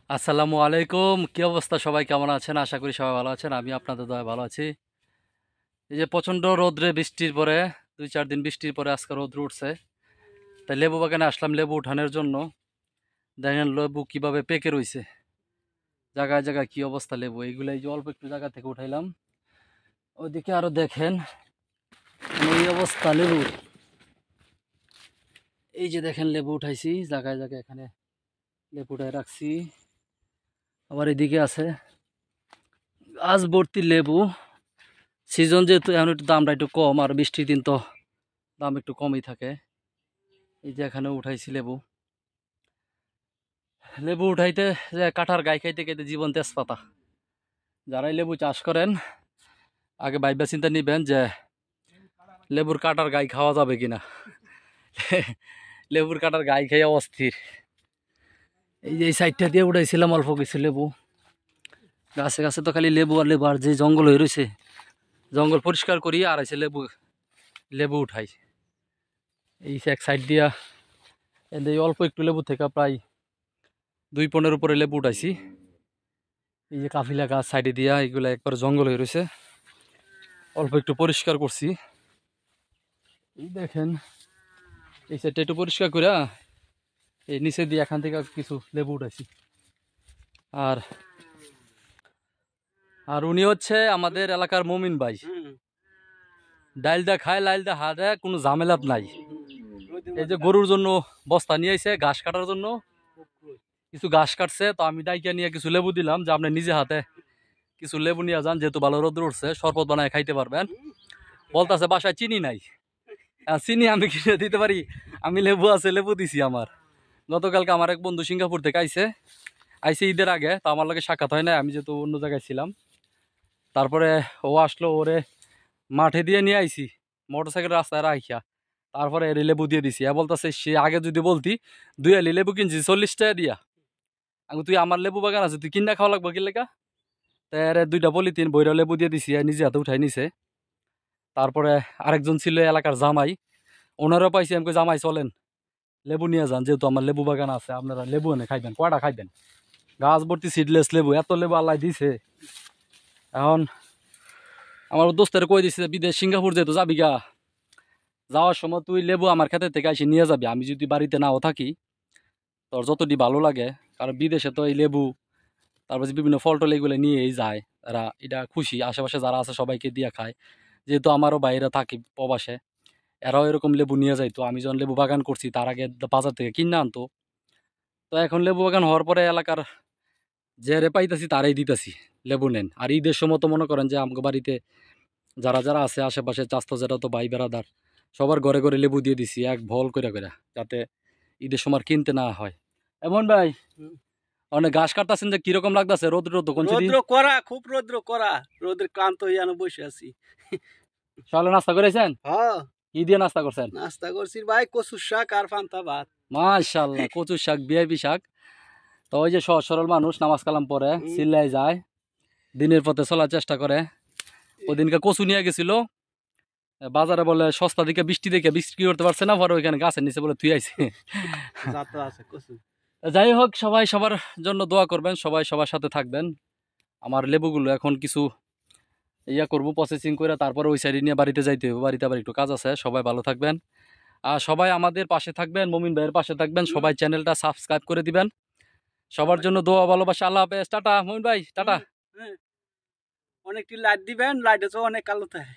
আসসালামু আলাইকুম। কি অবস্থা? সবাই কেমন আছেন? আশা করি সবাই ভালো আছেন। আমি আপনাদের দয়ায় ভালো আছি। এই যে প্রচণ্ড রোদ্রে বৃষ্টির পরে 2-4 দিন বৃষ্টির পরে আজকে রোদ্র উঠছে, তাই লেবু বাগানে আসলাম লেবু উঠানোর জন্য। দেখেন লেবু কিভাবে পেকে রইছে, জায়গায় জায়গায় কি অবস্থা লেবু। এইগুলো এই যে অল্প একটু জায়গা থেকে উঠাইলাম, ওইদিকে আরো দেখেন এই অবস্থা লেবু। এই যে দেখেন লেবু উঠাইছি জায়গায় জায়গায়, এখানে লেবু উঠাই রাখছি। আবার এদিকে আছে গাছ ভর্তি লেবু। সিজন যেহেতু এখন একটু দামটা একটু কম, আর বৃষ্টির দিন তো দাম একটু কমই থাকে। এই যে এখানে উঠাইছি লেবু। লেবু উঠাইতে যে কাঁঠার গায়ে খাইতে খাইতে জীবন তেজপাতা। যারাই লেবু চাষ করেন আগে ভাইবা চিন্তা নিবেন যে লেবুর কাঁটার গায়ে খাওয়া যাবে কিনা। লেবুর কাঁটার গায়ে খাইয়া অস্থির। এই যে এই সাইডটা দিয়ে উঠাইছিলাম অল্প কিছু লেবু। গাছে গাছে তো খালি লেবু আর লেবু, আর যে জঙ্গল হয়ে রয়েছে জঙ্গল পরিষ্কার করি আর এসে লেবু লেবু উঠাই। এই এক সাইড দিয়া এই অল্প একটু লেবু থেকে প্রায় 2 পনের উপরে লেবু উঠাইছি। এই যে কাফিলা গাছ সাইডে দিয়া এগুলো একবার জঙ্গল হয়ে রয়েছে, অল্প একটু পরিষ্কার করছি। এই দেখেন এই সাইডটা একটু পরিষ্কার করে এই নিচে দিয়ে এখান থেকে কিছু লেবু উঠাইছি। আর আর উনি হচ্ছে আমাদের এলাকার মমিন ভাই। ডাইল দা খায় লাইল দা হাতে, কোনো ঝামেলাত নাই। এই যে গরুর জন্য বস্তা নিয়ে আইছে ঘাস কাটার জন্য, কিছু ঘাস কাটছে, তো আমি ডাইকা নিয়ে কিছু লেবু দিলাম যে আপনি নিজে হাতে কিছু লেবু নিয়ে যান, যেহেতু ভালো রোদ উঠছে শরবত বানায় খাইতে পারবেন। বলতেছে বাসায় চিনি নাই। চিনি আমি কিনে দিতে পারি, আমি লেবু আছে লেবু দিছি আমার। গতকালকে আমার এক বন্ধু সিঙ্গাপুর থেকে আইছে ঈদের আগে, তো আমার লগে সাক্ষাৎ হয় না, আমি যেহেতু অন্য জায়গায় ছিলাম। তারপরে ও আসলো, ওরে মাঠে দিয়ে নিয়ে আইছি মোটরসাইকেল রাস্তায় রাখিয়া। তারপরে এর লেবু দিয়ে দিছি। বলতেছে সে আগে যদি বলতি 2 আলি লেবু কিনছি 40 টাকা দিয়া। আমি তুই আমার লেবু বাগান আছে, তুই কিনা খাওয়া লাগবো কি লেখা। তার 2টা পলিথিন বইরা লেবু দিয়ে দিছি, নিজে হাতে উঠাই নিছে। তারপরে আরেকজন ছিল এলাকার জামাই, ওনারও পাইছি। আমাকে জামাই চলেন লেবু নিয়ে যান, যেহেতু আমার লেবু বাগান আছে, আপনারা লেবু এনে খাইবেন। কয়টা খাইবেন? গাছ ভর্তি সিডলেস লেবু, এত লেবু আল্লাহ দিছে। এখন আমার দোস্তের কই দিছে বিদেশ সিঙ্গাপুর যেহেতু যাবি গা, যাওয়ার সময় তুই লেবু আমার ক্ষেতের থেকে এসে নিয়ে যাবি। আমি যদি বাড়িতে নাও থাকি, তোর যতটি ভালো লাগে, কারণ বিদেশে তো এই লেবু তারপর যে বিভিন্ন ফল টল এগুলো নিয়েই যায়। এরা এটা খুশি, আশেপাশে যারা আছে সবাইকে দিয়ে খায়। যেহেতু আমারও বাইরে থাকি প্রবাসে, এরাও এরকম লেবু নিয়ে যাইতো। আমি যখন লেবু বাগান করছি তার আগে বাজার থেকে কিনে আনতো। তো এখন লেবু বাগান হওয়ার পরে এলাকার যে রে পাইতেছি তারাই দিতেছি লেবু নেন। আর ঈদের সময় তো মনে করেন যে আমাকে বাড়িতে যারা যারা আছে আশেপাশে চাস্তো, যেটা তো ভাই বেড়াদার, সবার ঘরে ঘরে লেবু দিয়ে দিছি এক ভল করে করে, যাতে ঈদের সময় কিনতে না হয়। এমন ভাই অনেক ঘাস কাটতেছেন, যে কিরকম লাগতেছে? রোদ্র তো কোন রৌদ্র করা, খুব রৌদ্র করা, রোদের ক্লান্ত হয়ে যেন বসে আছি। সকালে নাস্তা করেছেন? হ্যাঁ, কি দিয়ে নাস্তা করছেন? নাস্তা করছি ভাই কচুর শাক আর পান্তা ভাত। মাশাআল্লাহ, কচুর শাক, বিআইপি শাক। তো ওই যে সহজ সরল মানুষ নামাজ কালাম পরে চিল্লাই যায়, দিনের পথে চলার চেষ্টা করে। ওদিনকে কচু নিয়ে গেছিল বাজারে, বলে সস্তা দিকে বৃষ্টি দেখে বিক্রি করতে পারছে না, পরে ওইখানে গাছের নিচে বলে তুই আইছে। আছে কচু। যাই হোক, সবাই সবার জন্য দোয়া করবেন, সবাই সবার সাথে থাকবেন। আমার লেবুগুলো এখন কিছু ইয়া করবো, প্রসেসিং করে তারপরে ওই সাইডে নিয়ে বাড়িতে যাইতে হবে। বাড়িতে আবার একটু কাজ আছে। সবাই ভালো থাকবেন আর সবাই আমাদের পাশে থাকবেন, মমিন ভাইয়ের পাশে থাকবেন। সবাই চ্যানেলটা সাবস্ক্রাইব করে দিবেন। সবার জন্য দোয়া ভালোবাসা। আল্লাহ হাফেজ, টাটা। মমিন ভাই টাটা। অনেকটি লাইট দিবেন, লাইট আছে অনেক কালো থাকে।